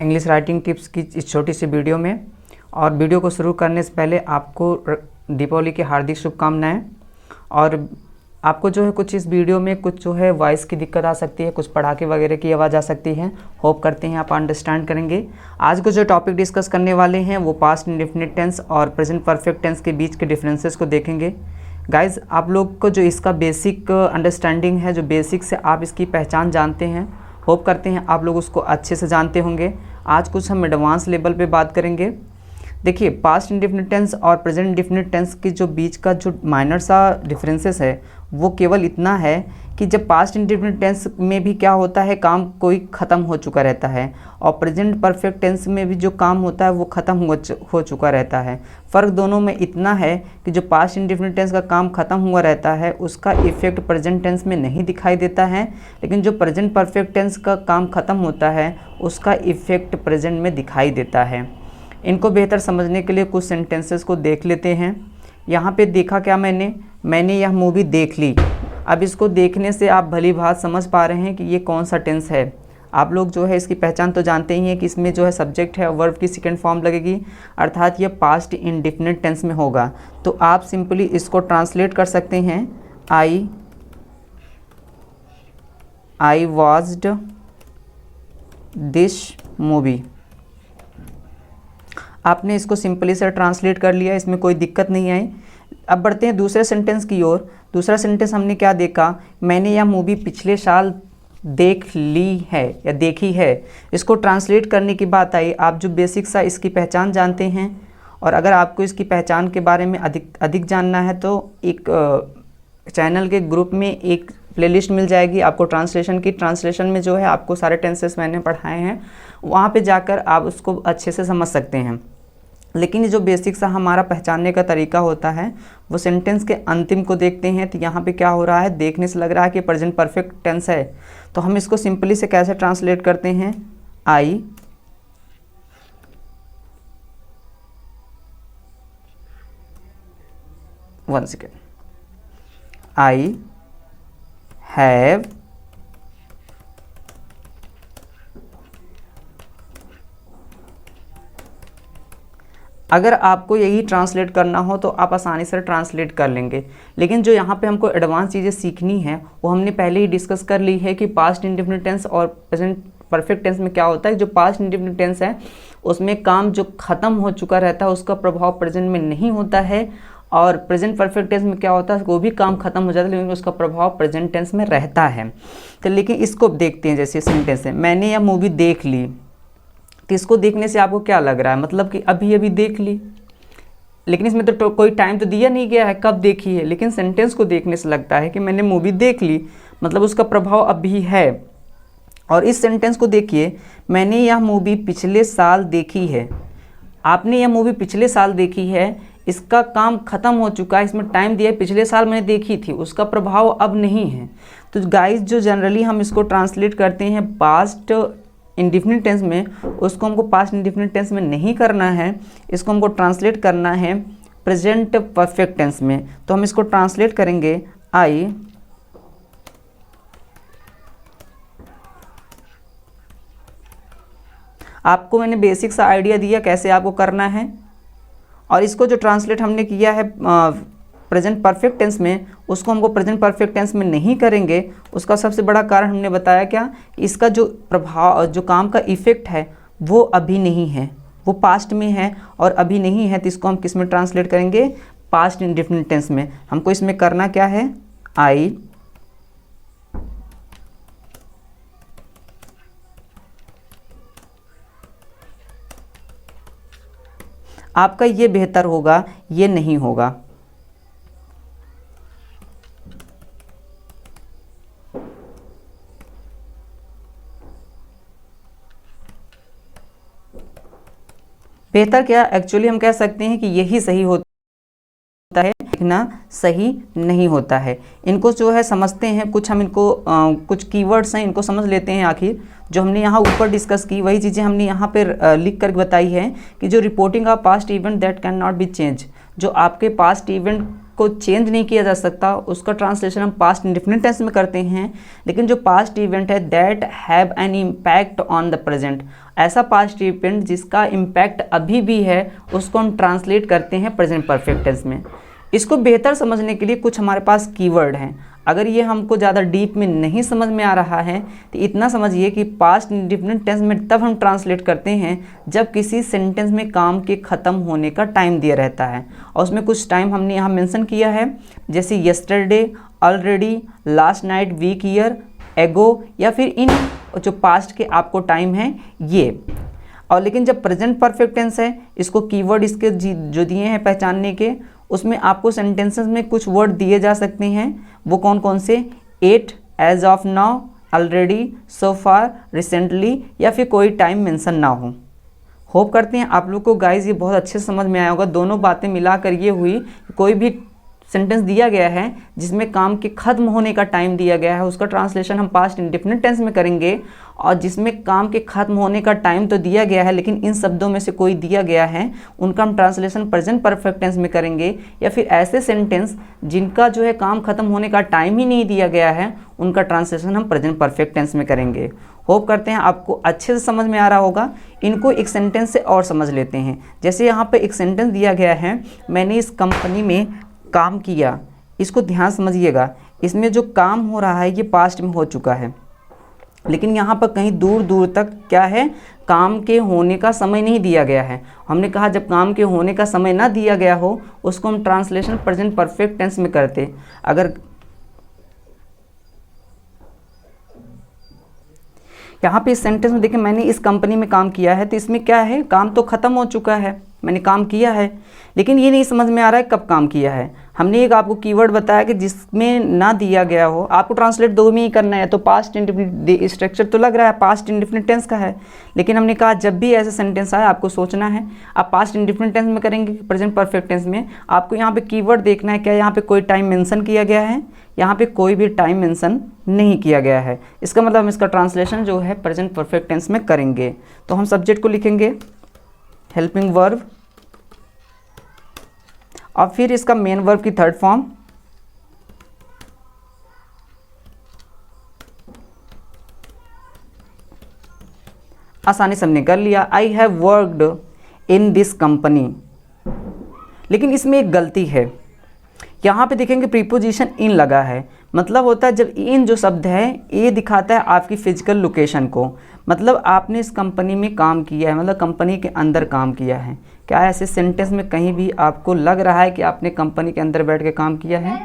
English writing tips की इस छोटी सी वीडियो में। और वीडियो को शुरू करने से पहले आपको दीपावली की हार्दिक शुभकामनाएं। और आपको जो है कुछ इस वीडियो में कुछ जो है वॉइस की दिक्कत आ सकती है, कुछ पटाखे वगैरह की आवाज़ आ सकती है। होप करते हैं आप अंडरस्टैंड करेंगे। आज को जो टॉपिक डिस्कस करने वाले हैं वो पास्ट इंडेफिनिट टेंस और प्रेजेंट परफेक्ट टेंस के बीच के डिफरेंसेस को देखेंगे। गाइज, आप लोग को जो इसका बेसिक अंडरस्टैंडिंग है, जो बेसिक से आप इसकी पहचान जानते हैं, होप करते हैं आप लोग उसको अच्छे से जानते होंगे। आज कुछ हम एडवांस लेवल पे बात करेंगे। देखिए, पास्ट इंडेफिनिट टेंस और प्रेजेंट इंडेफिनिट टेंस के जो बीच का जो माइनर सा डिफरेंसेस है वो केवल इतना है कि जब पास्ट इंडेफिनिट टेंस में भी क्या होता है, काम कोई ख़त्म हो चुका रहता है, और प्रेजेंट परफेक्ट टेंस में भी जो काम होता है वो ख़त्म हो चुका रहता है। फ़र्क दोनों में इतना है कि जो पास्ट इंडेफिनिट टेंस का काम ख़त्म हुआ रहता है उसका इफ़ेक्ट प्रेजेंट टेंस में नहीं दिखाई देता है, लेकिन जो प्रेजेंट परफेक्ट टेंस का काम ख़त्म होता है उसका इफ़ेक्ट प्रेजेंट में दिखाई देता है। इनको बेहतर समझने के लिए कुछ सेंटेंसेस को देख लेते हैं। यहाँ पे देखा क्या मैंने यह मूवी देख ली। अब इसको देखने से आप भली भांति समझ पा रहे हैं कि ये कौन सा टेंस है। आप लोग जो है इसकी पहचान तो जानते ही हैं कि इसमें जो है सब्जेक्ट है वर्ब की सेकंड फॉर्म लगेगी, अर्थात ये पास्ट इंडेफिनिट टेंस में होगा। तो आप सिंपली इसको ट्रांसलेट कर सकते हैं, आई वॉच्ड दिस मूवी। आपने इसको सिंपली से ट्रांसलेट कर लिया, इसमें कोई दिक्कत नहीं आई। अब बढ़ते हैं दूसरे सेंटेंस की ओर। दूसरा सेंटेंस हमने क्या देखा, मैंने यह मूवी पिछले साल देख ली है या देखी है। इसको ट्रांसलेट करने की बात आई। आप जो बेसिक सा इसकी पहचान जानते हैं, और अगर आपको इसकी पहचान के बारे में अधिक जानना है तो एक चैनल के ग्रुप में एक प्लेलिस्ट मिल जाएगी आपको ट्रांसलेशन की। ट्रांसलेशन में जो है आपको सारे टेंसेस मैंने पढ़ाए हैं, वहाँ पे जाकर आप उसको अच्छे से समझ सकते हैं। लेकिन ये जो बेसिक सा हमारा पहचानने का तरीका होता है वो सेंटेंस के अंतिम को देखते हैं। तो यहाँ पे क्या हो रहा है, देखने से लग रहा है कि प्रेजेंट परफेक्ट टेंस है, तो हम इसको सिंपली से कैसे ट्रांसलेट करते हैं, आई हैव अगर आपको यही ट्रांसलेट करना हो तो आप आसानी से ट्रांसलेट कर लेंगे। लेकिन जो यहाँ पे हमको एडवांस चीज़ें सीखनी है वो हमने पहले ही डिस्कस कर ली है कि पास्ट इंडेफिनिट टेंस और प्रेजेंट परफेक्ट टेंस में क्या होता है। जो पास्ट इंडेफिनिट टेंस है उसमें काम जो ख़त्म हो चुका रहता है उसका प्रभाव प्रेजेंट में नहीं होता है, और प्रेजेंट परफेक्ट टेंस में क्या होता है, वो भी काम खत्म हो जाता है लेकिन उसका प्रभाव प्रेजेंट टेंस में रहता है। तो लेकिन इसको देखते हैं, जैसे सेंटेंस है, मैंने यह मूवी देख ली। तो इसको देखने से आपको क्या लग रहा है, मतलब कि अभी अभी देख ली, लेकिन इसमें तो कोई टाइम तो दिया नहीं गया है कब देखी है। लेकिन सेंटेंस को देखने से लगता है कि मैंने मूवी देख ली, मतलब उसका प्रभाव अभी है। और इस सेंटेंस को देखिए, मैंने यह मूवी पिछले साल देखी है। आपने यह मूवी पिछले साल देखी है, इसका काम खत्म हो चुका है, इसमें टाइम दिया है, पिछले साल मैंने देखी थी, उसका प्रभाव अब नहीं है। तो गाइस, जो जनरली हम इसको ट्रांसलेट करते हैं पास्ट इंडेफिनिट टेंस में, उसको हमको पास्ट इंडेफिनिट टेंस में नहीं करना है, इसको हमको ट्रांसलेट करना है प्रेजेंट परफेक्ट टेंस में। तो हम इसको ट्रांसलेट करेंगे, आई आपको मैंने बेसिक सा आइडिया दिया कैसे आपको करना है। और इसको जो ट्रांसलेट हमने किया है प्रेजेंट परफेक्ट टेंस में, उसको हमको प्रेजेंट परफेक्ट टेंस में नहीं करेंगे। उसका सबसे बड़ा कारण हमने बताया क्या, इसका जो प्रभाव, जो काम का इफ़ेक्ट है वो अभी नहीं है, वो पास्ट में है और अभी नहीं है। तो इसको हम किस में ट्रांसलेट करेंगे, पास्ट इंडेफिनिट टेंस में। हमको इसमें करना क्या है, आई आपका ये बेहतर होगा, ये नहीं होगा। बेहतर क्या, एक्चुअली हम कह सकते हैं कि यही सही होता है, लिखना सही नहीं होता है। इनको जो है समझते हैं, कुछ हम इनको कुछ कीवर्ड्स हैं इनको समझ लेते हैं। आखिर जो हमने यहाँ ऊपर डिस्कस की वही चीज़ें हमने यहाँ पर लिख कर बताई है कि जो reporting of past event that can not be change, जो आपके पास्ट इवेंट को चेंज नहीं किया जा सकता, उसका ट्रांसलेशन हम पास्ट इंडेफिनिट टेंस में करते हैं। लेकिन जो पास्ट इवेंट है that have an impact on the present, ऐसा पास्ट इवेंट जिसका इम्पैक्ट अभी भी है, उसको हम ट्रांसलेट करते हैं प्रेजेंट परफेक्ट टेंस में। इसको बेहतर समझने के लिए कुछ हमारे पास कीवर्ड हैं। अगर ये हमको ज़्यादा डीप में नहीं समझ में आ रहा है तो इतना समझिए कि पास्ट इंडेफिनिट टेंस में तब हम ट्रांसलेट करते हैं जब किसी सेंटेंस में काम के ख़त्म होने का टाइम दिया रहता है, और उसमें कुछ टाइम हमने यहाँ मेंशन किया है, जैसे yesterday, already, last night, week, year, ago, या फिर इन जो पास्ट के आपको टाइम हैं ये। और लेकिन जब प्रेजेंट परफेक्ट टेंस है, इसको कीवर्ड इसके जो दिए हैं पहचानने के, उसमें आपको सेंटेंसेस में कुछ वर्ड दिए जा सकते हैं। वो कौन कौन से? At, as of now, already, so far, recently, या फिर कोई टाइम मेंशन ना हो। होप करते हैं आप लोग को गाइज ये बहुत अच्छे से समझ में आया होगा। दोनों बातें मिलाकर ये हुई, कोई भी सेंटेंस दिया गया है जिसमें काम के खत्म होने का टाइम दिया गया है, उसका ट्रांसलेशन हम पास्ट इंडेफिनिट टेंस में करेंगे। और जिसमें काम के खत्म होने का टाइम तो दिया गया है लेकिन इन शब्दों में से कोई दिया गया है, उनका हम ट्रांसलेशन प्रेजेंट परफेक्ट टेंस में करेंगे। या फिर ऐसे सेंटेंस जिनका जो है काम खत्म होने का टाइम ही नहीं दिया गया है, उनका ट्रांसलेशन हम प्रेजेंट परफेक्ट टेंस में करेंगे। होप करते हैं आपको अच्छे से समझ में आ रहा होगा। इनको एक सेंटेंस से और समझ लेते हैं। जैसे यहाँ पे एक सेंटेंस दिया गया है, मैंने इस कंपनी में काम किया। इसको ध्यान समझिएगा, इसमें जो काम हो रहा है ये पास्ट में हो चुका है, लेकिन यहाँ पर कहीं दूर दूर तक क्या है, काम के होने का समय नहीं दिया गया है। हमने कहा जब काम के होने का समय ना दिया गया हो, उसको हम ट्रांसलेशन प्रेजेंट परफेक्ट टेंस में करते। अगर यहाँ पे इस सेंटेंस में देखिए, मैंने इस कंपनी में काम किया है, तो इसमें क्या है, काम तो ख़त्म हो चुका है, मैंने काम किया है, लेकिन ये नहीं समझ में आ रहा है कब काम किया है। हमने एक आपको कीवर्ड बताया कि जिसमें ना दिया गया हो, आपको ट्रांसलेट दो में ही करना है। तो पास्ट इंडेफिनिट स्ट्रक्चर तो लग रहा है पास्ट इंडेफिनिट टेंस का है, लेकिन हमने कहा जब भी ऐसे सेंटेंस आए आपको सोचना है आप पास्ट इंडेफिनिट टेंस में करेंगे कि प्रेजेंट परफेक्ट टेंस में। आपको यहाँ पे कीवर्ड देखना है, क्या यहाँ पे कोई टाइम मेंशन किया गया है, यहाँ पे कोई भी टाइम मेंशन नहीं किया गया है। इसका मतलब हम इसका ट्रांसलेशन जो है प्रेजेंट परफेक्ट टेंस में करेंगे। तो हम सब्जेक्ट को लिखेंगे हेल्पिंग वर्ब, और फिर इसका मेन वर्ब की थर्ड फॉर्म, आसानी से हमने कर लिया, I have worked in this company. लेकिन इसमें एक गलती है, यहाँ पे देखेंगे प्रीपोजिशन इन लगा है। मतलब होता है जब इन जो शब्द है ये दिखाता है आपकी फिजिकल लोकेशन को, मतलब आपने इस कंपनी में काम किया है, मतलब कंपनी के अंदर काम किया है। क्या ऐसे सेंटेंस में कहीं भी आपको लग रहा है कि आपने कंपनी के अंदर बैठ के काम किया है?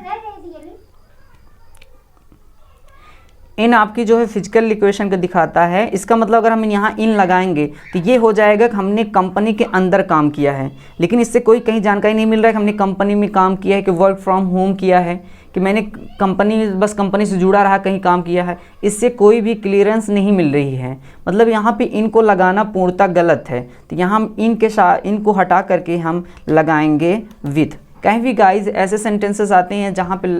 इन आपकी जो है फिजिकल लोकेशन को दिखाता है। इसका मतलब अगर हम यहाँ इन लगाएंगे तो ये हो जाएगा कि हमने कंपनी के अंदर काम किया है, लेकिन इससे कोई कहीं जानकारी नहीं मिल रहा है कि हमने कंपनी में काम किया है, कि वर्क फ्रॉम होम किया है, कि मैंने बस कंपनी से जुड़ा रहा कहीं काम किया है। इससे कोई भी क्लियरेंस नहीं मिल रही है। मतलब यहाँ पे इनको लगाना पूर्णतः गलत है। तो यहाँ हम इनको हटा करके हम लगाएंगे विथ। कहीं भी गाइज ऐसे सेंटेंसेस आते हैं जहाँ पे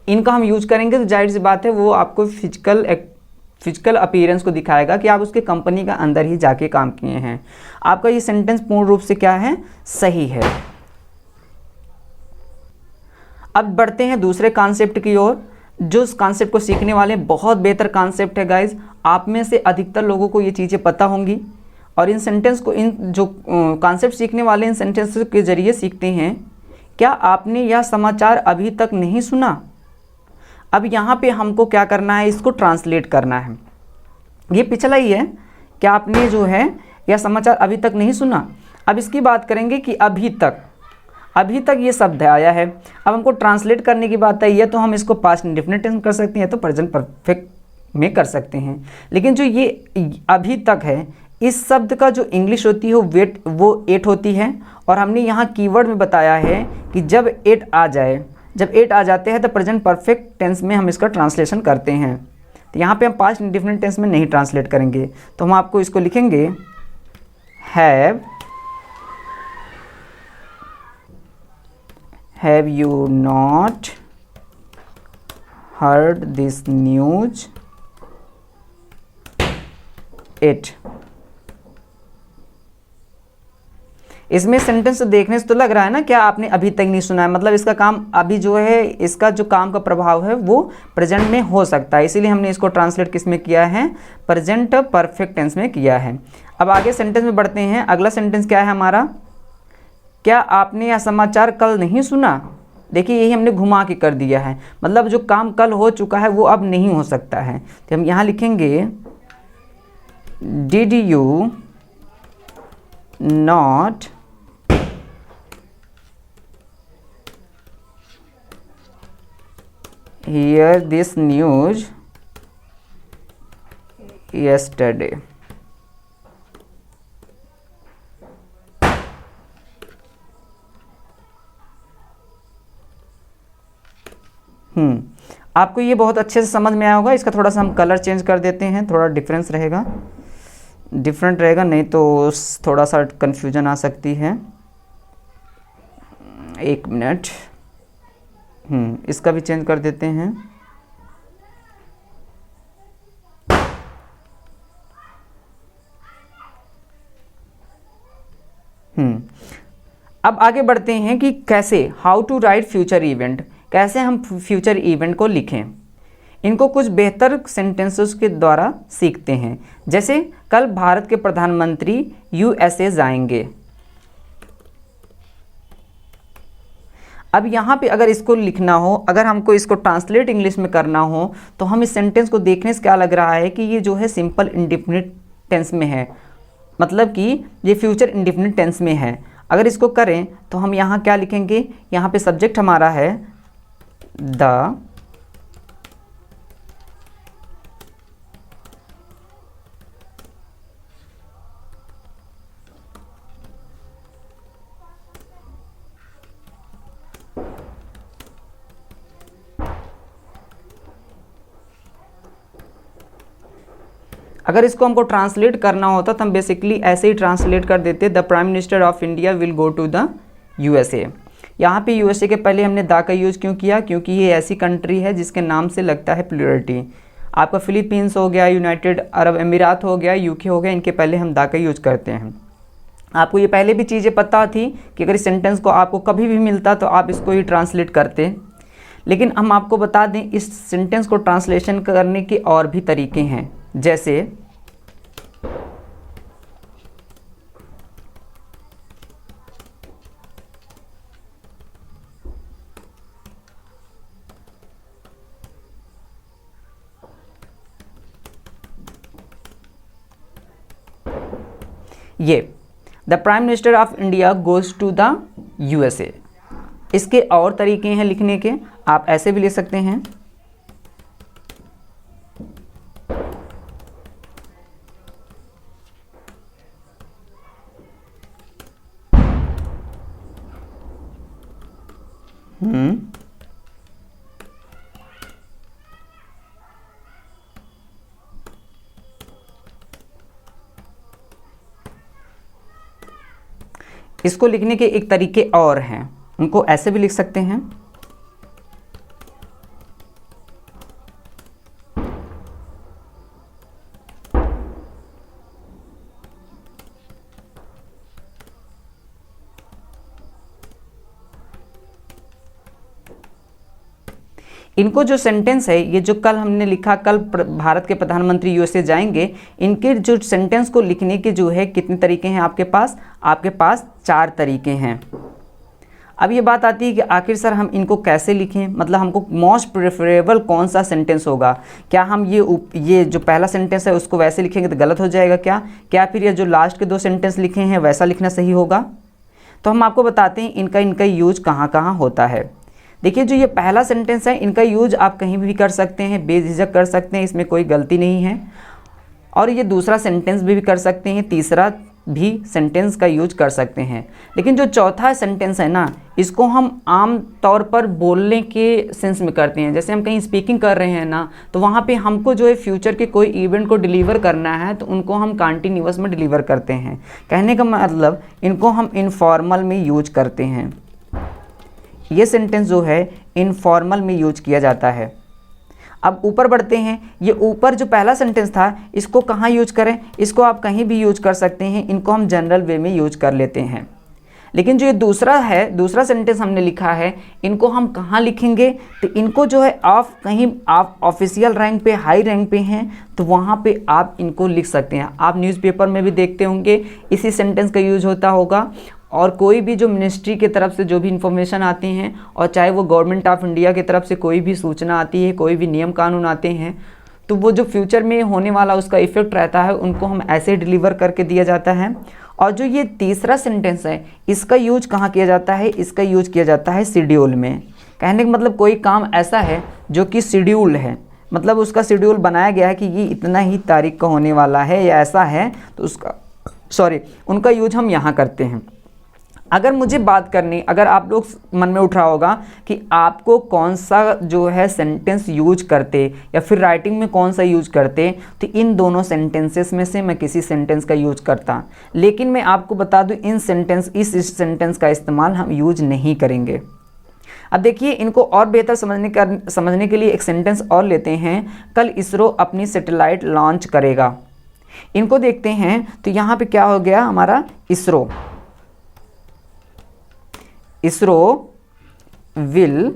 इनका हम यूज करेंगे तो जाहिर सी बात है वो आपको फिजिकल अपीयरेंस को दिखाएगा कि आप उसके कंपनी का अंदर ही जाके काम किए हैं। आपका ये सेंटेंस पूर्ण रूप से क्या है, सही है। अब बढ़ते हैं दूसरे कॉन्सेप्ट की ओर, जो इस कॉन्सेप्ट को सीखने वाले बहुत बेहतर कॉन्सेप्ट है गाइज। आप में से अधिकतर लोगों को ये चीज़ें पता होंगी, और इन सेंटेंस को, इन जो कॉन्सेप्ट सीखने वाले इन सेंटेंस के जरिए सीखते हैं। क्या आपने यह समाचार अभी तक नहीं सुना? अब यहाँ पे हमको क्या करना है, इसको ट्रांसलेट करना है। ये पिछला ही है, क्या आपने जो है यह समाचार अभी तक नहीं सुना। अब इसकी बात करेंगे कि अभी तक ये शब्द आया है। अब हमको ट्रांसलेट करने की बात है, या तो हम इसको पास्ट इंडेफिनिट टेंस कर सकते हैं या तो प्रेजेंट परफेक्ट में कर सकते हैं। लेकिन जो ये अभी तक है, इस शब्द का जो इंग्लिश होती है वो एट होती है, और हमने यहाँ कीवर्ड में बताया है कि जब एट आ जाते हैं तो प्रेजेंट परफेक्ट टेंस में हम इसका ट्रांसलेशन करते हैं। तो यहाँ पे हम पास्ट इंडेफिनिट टेंस में नहीं ट्रांसलेट करेंगे। तो हम आपको इसको लिखेंगे have you not heard this news at. इसमें सेंटेंस देखने से तो लग रहा है ना क्या आपने अभी तक नहीं सुना है, मतलब इसका काम अभी जो है, इसका जो काम का प्रभाव है वो प्रेजेंट में हो सकता है, इसीलिए हमने इसको ट्रांसलेट किस में किया है, प्रेजेंट परफेक्ट टेंस में किया है। अब आगे सेंटेंस में बढ़ते हैं। अगला सेंटेंस क्या है हमारा, क्या आपने यह समाचार कल नहीं सुना। देखिए यही हमने घुमा के कर दिया है, मतलब जो काम कल हो चुका है वो अब नहीं हो सकता है। तो हम यहाँ लिखेंगे did you not hear this news yesterday। आपको ये बहुत अच्छे से समझ में आया होगा। इसका थोड़ा सा हम कलर चेंज कर देते हैं, थोड़ा डिफरेंट रहेगा, नहीं तो थोड़ा सा कन्फ्यूजन आ सकती है। एक मिनट, इसका भी चेंज कर देते हैं। अब आगे बढ़ते हैं कि कैसे, how to write future event, कैसे हम फ्यूचर इवेंट को लिखें। इनको कुछ बेहतर सेंटेंसेस के द्वारा सीखते हैं। जैसे कल भारत के प्रधानमंत्री यूएसए जाएंगे। अब यहाँ पे अगर इसको लिखना हो, अगर हमको इसको ट्रांसलेट इंग्लिश में करना हो, तो हम इस सेंटेंस को देखने से क्या लग रहा है कि ये जो है सिंपल इंडिफिनिट टेंस में है, मतलब कि ये फ्यूचर इंडिफिनिट टेंस में है। अगर इसको करें तो हम यहाँ क्या लिखेंगे, यहाँ पे सब्जेक्ट हमारा है द, अगर इसको हमको ट्रांसलेट करना होता तो हम बेसिकली ऐसे ही ट्रांसलेट कर देते, the prime minister of India will go to the USA. यहाँ पे यूएसए के पहले हमने द का यूज़ क्यों किया, क्योंकि ये ऐसी कंट्री है जिसके नाम से लगता है प्लूरलिटी। आपका फिलीपींस हो गया, यूनाइटेड अरब अमीरात हो गया, यूके हो गया, इनके पहले हम द का यूज करते हैं। आपको ये पहले भी चीज़ें पता थी कि अगर इस सेंटेंस को आपको कभी भी मिलता तो आप इसको ही ट्रांसलेट करते, लेकिन हम आपको बता दें इस सेंटेंस को ट्रांसलेशन करने के और भी तरीके हैं। जैसे ये the prime minister of India goes to the USA. इसके और तरीके हैं लिखने के, आप ऐसे भी लिख सकते हैं। इसको लिखने के एक तरीके और हैं, उनको ऐसे भी लिख सकते हैं। इनको जो सेंटेंस है, ये जो कल हमने लिखा, कल भारत के प्रधानमंत्री यूएसए जाएंगे, इनके जो सेंटेंस को लिखने के जो है कितने तरीके हैं आपके पास 4 तरीके हैं। अब ये बात आती है कि आखिर सर हम इनको कैसे लिखें, मतलब हमको मोस्ट प्रेफरेबल कौन सा सेंटेंस होगा। क्या हम ये जो पहला सेंटेंस है उसको वैसे लिखेंगे तो गलत हो जाएगा क्या फिर ये जो लास्ट के 2 सेंटेंस लिखे हैं वैसा लिखना सही होगा। तो हम आपको बताते हैं इनका यूज कहाँ कहाँ होता है। देखिए जो ये पहला सेंटेंस है, इनका यूज आप कहीं भी कर सकते हैं, बेझिझक कर सकते हैं, इसमें कोई गलती नहीं है। और ये दूसरा सेंटेंस भी कर सकते हैं, तीसरा भी सेंटेंस का यूज कर सकते हैं। लेकिन जो चौथा सेंटेंस है ना, इसको हम आम तौर पर बोलने के सेंस में करते हैं। जैसे हम कहीं स्पीकिंग कर रहे हैं ना, तो वहाँ पे हमको जो है फ्यूचर के कोई इवेंट को डिलीवर करना है, तो उनको हम कंटिन्यूअस में डिलीवर करते हैं। कहने का मतलब इनको हम इनफॉर्मल में यूज करते हैं। ये सेंटेंस जो है इनफॉर्मल में यूज किया जाता है। अब ऊपर बढ़ते हैं। ये ऊपर जो पहला सेंटेंस था, इसको कहाँ यूज करें, इसको आप कहीं भी यूज कर सकते हैं, इनको हम जनरल वे में यूज कर लेते हैं। लेकिन जो ये दूसरा सेंटेंस हमने लिखा है, इनको हम कहाँ लिखेंगे, तो इनको जो है आप कहीं आप ऑफिशियल रैंक पे, हाई रैंक पे हैं तो वहाँ पे आप इनको लिख सकते हैं। आप न्यूज़पेपर में भी देखते होंगे इसी सेंटेंस का यूज होता होगा। और कोई भी जो मिनिस्ट्री की तरफ से जो भी इंफॉर्मेशन आती हैं, और चाहे वो गवर्नमेंट ऑफ इंडिया की तरफ से कोई भी सूचना आती है, कोई भी नियम कानून आते हैं, तो वो जो फ्यूचर में होने वाला उसका इफेक्ट रहता है, उनको हम ऐसे डिलीवर करके दिया जाता है। और जो ये तीसरा सेंटेंस है, इसका यूज कहाँ किया जाता है, इसका यूज किया जाता है शेड्यूल में। कहने का मतलब कोई काम ऐसा है जो कि शेड्यूल है, मतलब उसका शेड्यूल बनाया गया है कि ये इतना ही तारीख का होने वाला है या ऐसा है, तो उनका यूज हम यहाँ करते हैं। अगर मुझे बात करनी, अगर आप लोग मन में उठ रहा होगा कि आपको कौन सा जो है सेंटेंस यूज करते या फिर राइटिंग में कौन सा यूज करते, तो इन दोनों सेंटेंसेस में से मैं किसी सेंटेंस का यूज करता। लेकिन मैं आपको बता दूं इस सेंटेंस का इस्तेमाल हम यूज नहीं करेंगे। अब देखिए, इनको और बेहतर समझने के लिए एक सेंटेंस और लेते हैं। कल इसरो अपनी सैटेलाइट लॉन्च करेगा। इनको देखते हैं तो यहाँ पे क्या हो गया हमारा, ISRO will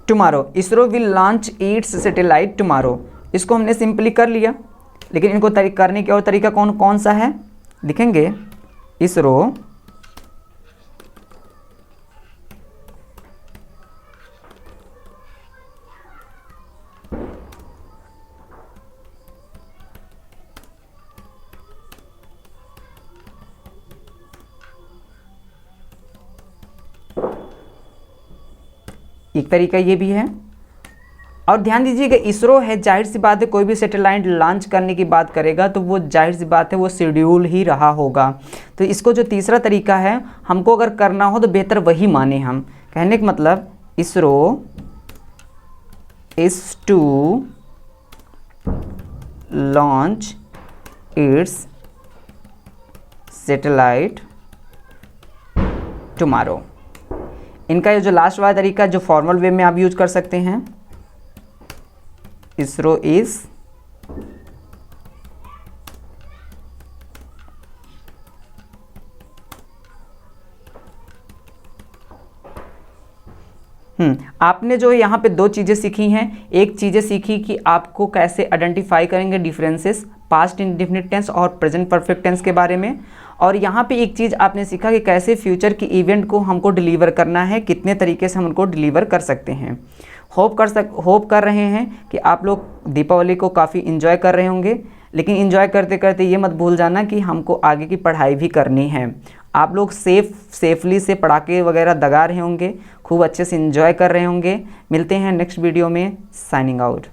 tomorrow, ISRO will launch its satellite tomorrow. इसको हमने सिंपली कर लिया, लेकिन इनको करने के और तरीका कौन सा है, लिखेंगे इसरो एक तरीका ये भी है। और ध्यान दीजिएगा, इसरो है, जाहिर सी बात है कोई भी सैटेलाइट लॉन्च करने की बात करेगा तो वो जाहिर सी बात है वो शेड्यूल ही रहा होगा। तो इसको जो तीसरा तरीका है, हमको अगर करना हो तो बेहतर वही माने हम। कहने का मतलब ISRO is to launch its satellite tomorrow. इनका ये जो लास्ट वाला तरीका जो फॉर्मल वे में आप यूज कर सकते हैं, इसरो इज आपने जो यहाँ पे दो चीज़ें सीखी हैं। एक चीज़ें सीखी कि आपको कैसे आइडेंटिफाई करेंगे डिफरेंसेस पास्ट इंडेफिनिट टेंस और प्रेजेंट परफेक्ट टेंस के बारे में। और यहाँ पे एक चीज़ आपने सीखा कि कैसे फ्यूचर की इवेंट को हमको डिलीवर करना है, कितने तरीके से हम उनको डिलीवर कर सकते हैं। होप कर रहे हैं कि आप लोग दीपावली को काफ़ी इन्जॉय कर रहे होंगे। लेकिन इन्जॉय करते करते ये मत भूल जाना कि हमको आगे की पढ़ाई भी करनी है। आप लोग सेफली से पटाखे वगैरह दगा रहे होंगे, खूब अच्छे से इन्जॉय कर रहे होंगे। मिलते हैं नेक्स्ट वीडियो में। Signing out.